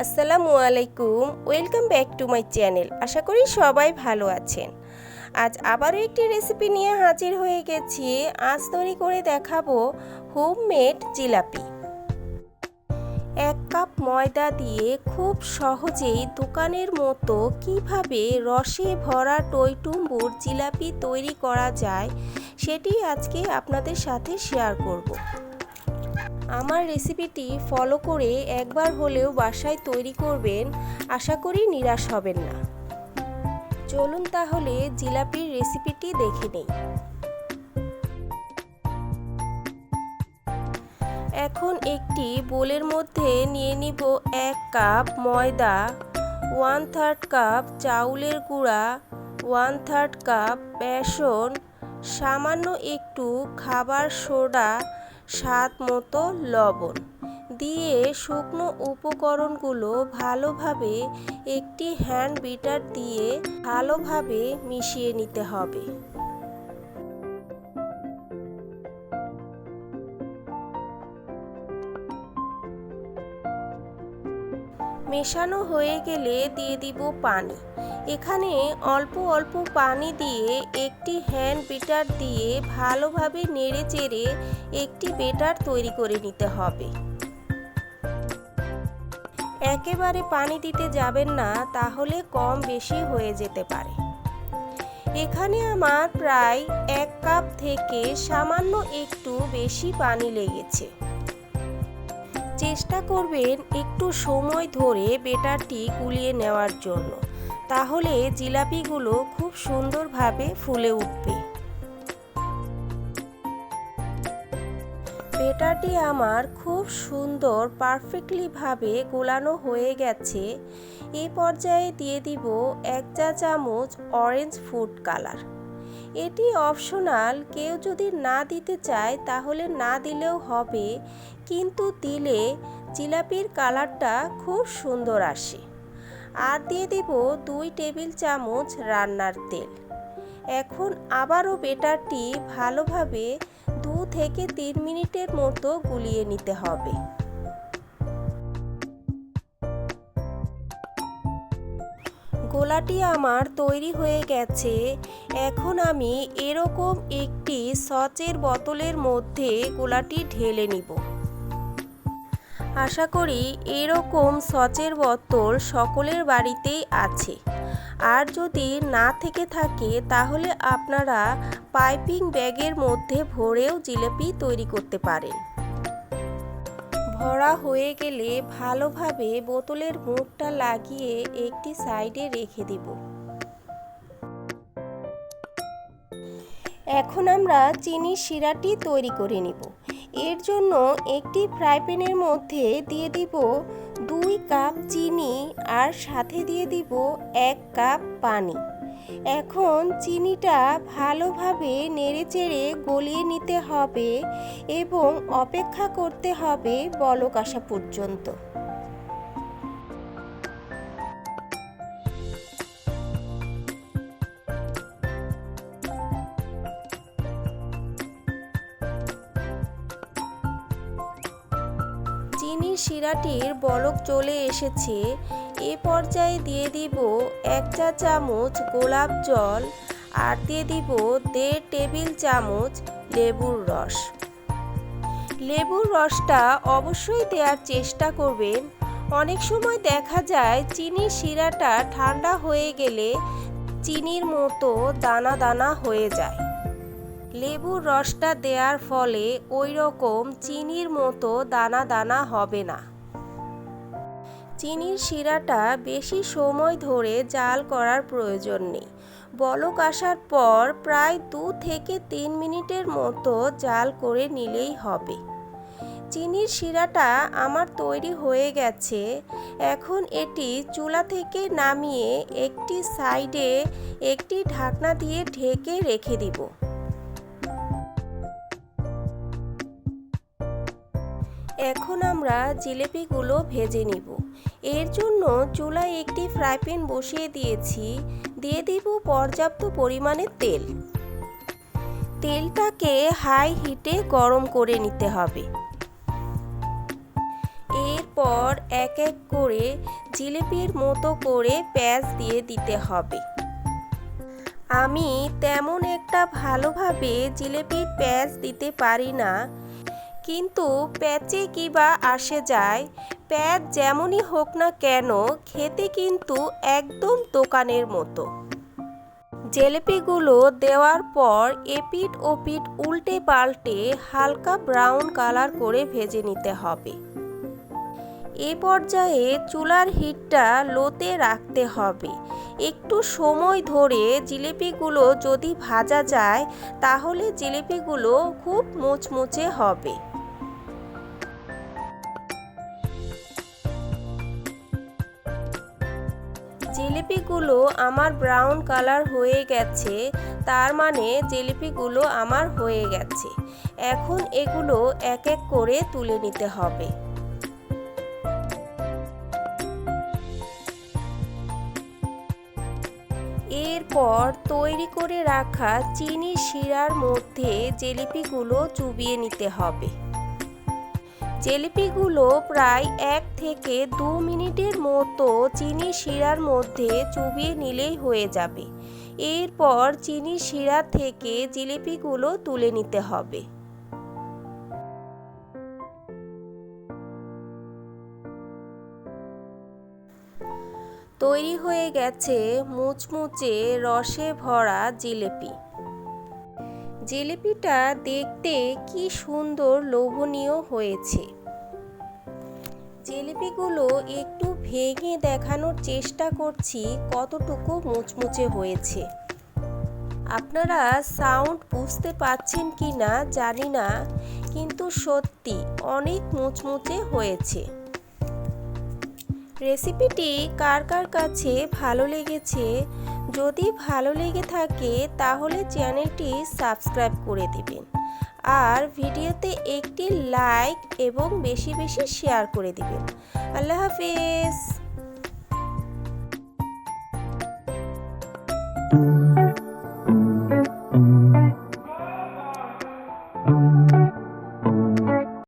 আসসালামু আলাইকুম, welcome back to my channel. আশা করি সবাই ভালো আছেন। আজ আবারও একটি রেসিপি নিয়ে হাজির হয়ে গেছি। আজ তৈরি করে দেখাবো হোমমেড জিলাপি। 1 কাপ ময়দা দিয়ে খুব সহজেই দোকানের মতো কিভাবে রসে ভরা টইটুম্বুর জিলাপি তৈরি করা যায় সেটি আজকে আপনাদের সাথে শেয়ার করব। আমার রেসিপিটি ফলো করে একবার হলেও বাসায় তৈরি করবেন, আশা করি নিরাশ হবেন না। চলুন তাহলে জিলাপির রেসিপিটি দেখে নেই। এখন একটি বোলের মধ্যে নিয়ে নিব 1 কাপ ময়দা, 1/3 কাপ চাউলের গুঁড়া, 1/3 কাপ বেসন, সামান্য একটু খাবার সোডা, স্বাদ মতো লবণ দিয়ে শুকনো উপকরণগুলো ভালোভাবে একটি হ্যান্ড বিটার দিয়ে ভালোভাবে মিশিয়ে নিতে হবে। মেশানো হয়ে গেলে দিয়ে দিব পানি। এখানে অল্প অল্প পানি দিয়ে একটি হ্যান্ড বিটার দিয়ে ভালোভাবে নেড়ে চেড়ে একটি বেটার তৈরি করে নিতে হবে। একেবারে পানি দিতে যাবেন না, তাহলে কম বেশি হয়ে যেতে পারে। এখানে আমার প্রায় 1 কাপ থেকে সামান্য একটু বেশি পানি লেগেছে। চেষ্টা করবেন একটু সময় ধরে বেটারটি গুলিয়ে নেওয়ার জন্য, তাহলে জিলাপিগুলো খুব সুন্দরভাবে ফুলে উঠবে। বেটারটি আমার খুব সুন্দর পারফেক্টলি ভাবে গোলানো হয়ে গেছে। এই পর্যায়ে দিয়ে দিব 1 চা চামচ অরেঞ্জ ফুড কালার। এটি অপশনাল, কেউ যদি না দিতে চায় তাহলে না দিলেও হবে, কিন্তু দিলে জিলাপির কালারটা খুব সুন্দর আসে। আর দিয়ে দিব 2 টেবিল চামচ রান্নার তেল। এখন আবারও বেটারটি ভালোভাবে 2 থেকে 3 মিনিটের মতো গুলিয়ে নিতে হবে। গোলাটি আমার তৈরি হয়ে গেছে। এখন আমি এরকম একটি সচের বোতলের মধ্যে গোলাটি ঢেলে নিব। আশা করি এরকম সচের বোতল সকলের বাড়িতেই আছে, আর যদি না থেকে থাকে তাহলে আপনারা পাইপিং ব্যাগের মধ্যে ভরেও জিলাপি তৈরি করতে পারেন। ভরা হয়ে গেলে ভালোভাবে বোতলের মুখটা লাগিয়ে একটি সাইডে রেখে দিব। এখন আমরা চিনির শিরাটি তৈরি করে নিব। এর জন্য একটি ফ্রাই প্যানের মধ্যে দিয়ে দিব 2 কাপ চিনি আর সাথে দিয়ে দিব 1 কাপ পানি। এখন চিনিটা ভালোভাবে নেড়েচেড়ে গলিয়ে নিতে হবে এবং অপেক্ষা করতে হবে বলক আসা পর্যন্ত। চিনির শিরাটির বলক চলে এসেছে। এ পর্যায়ে দিয়ে দিব 1 চা চামচ গোলাপ জল আর দিয়ে দিব 1.5 টেবিল চামচ লেবুর রস। লেবুর রসটা অবশ্যই দেওয়ার চেষ্টা করবেন। অনেক সময় দেখা যায় চিনির শিরাটা ঠান্ডা হয়ে গেলে চিনির মতো দানা দানা হয়ে যায়। লেবুর রসটা দেওয়ার ফলে ওই রকম চিনির মতো দানা দানা হবে না। চিনির শিরাটা বেশি সময় ধরে জাল করার প্রয়োজন নেই। বলক আসার পর প্রায় 2 থেকে 3 মিনিটের মতো জাল করে নিলেই হবে। চিনির শিরাটা আমার তৈরি হয়ে গেছে। এখন এটি চুলা থেকে নামিয়ে একটি সাইডে একটি ঢাকনা দিয়ে ঢেকে রেখে দিব। এখন আমরা জিলাপিগুলো ভেজে নিব। এর জন্য চুলায় একটি ফ্রাই প্যান বসিয়ে দিয়েছি। দিয়ে দিব পর্যাপ্ত পরিমাণে তেল। তেলটাকে হাই হিটে গরম করে নিতে হবে। এরপর এক এক করে জিলিপির মতো করে পেঁয়াজ দিয়ে দিতে হবে। আমি তেমন একটা ভালোভাবে জিলিপির পেঁয়াজ দিতে পারি না, কিন্তু প্যাচে কিবা আসে যায়। পেঁয়াজ যেমনই হোক না কেন খেতে কিন্তু একদম দোকানের মতো। জিলিপিগুলো দেওয়ার পর এপিঠ ওপিঠ উল্টে পাল্টে হালকা ব্রাউন কালার করে ভেজে নিতে হবে। এই পর্যায়ে চুলার হিটটা লোতে রাখতে হবে। একটু সময় ধরে জিলিপিগুলো যদি ভাজা যায় তাহলে জিলিপিগুলো খুব মুচমুচে হবে। জিলিপিগুলো আমার ব্রাউন কালার হয়ে গেছে, তার মানে জিলিপিগুলো আমার হয়ে গেছে। এখন এগুলো এক এক করে তুলে নিতে হবে। এরপর তৈরি করে রাখা চিনি শিরার মধ্যে জিলিপিগুলো চুবিয়ে নিতে হবে। জিলিপিগুলো প্রায় 1 থেকে 2 মিনিটের মতো চিনি শিরার মধ্যে চুবিয়ে নিলেই হয়ে যাবে। এরপর চিনি শিরা থেকে জিলিপিগুলো তুলে নিতে হবে। তৈরি হয়ে গেছে মুচমুচে রসে ভরা জিলিপি। জিলিপিটা দেখতে কি সুন্দর লোভনীয় হয়েছে। জিলিপিগুলো একটু ভেঙে দেখানোর চেষ্টা করছি কতটুকু মুচমুচে হয়েছে। আপনারা সাউন্ড বুঝতে পাচ্ছেন কি না জানি না, কিন্তু সত্যি অনেক মুচমুচে হয়েছে। রেসিপিটি কার কার কাছে ভালো লেগেছে, যদি ভালো লেগে থাকে তাহলে চ্যানেলটি সাবস্ক্রাইব করে দিবেন, আর ভিডিওতে একটি লাইক এবং বেশি বেশি শেয়ার করে দিবেন। আল্লাহ হাফেজ।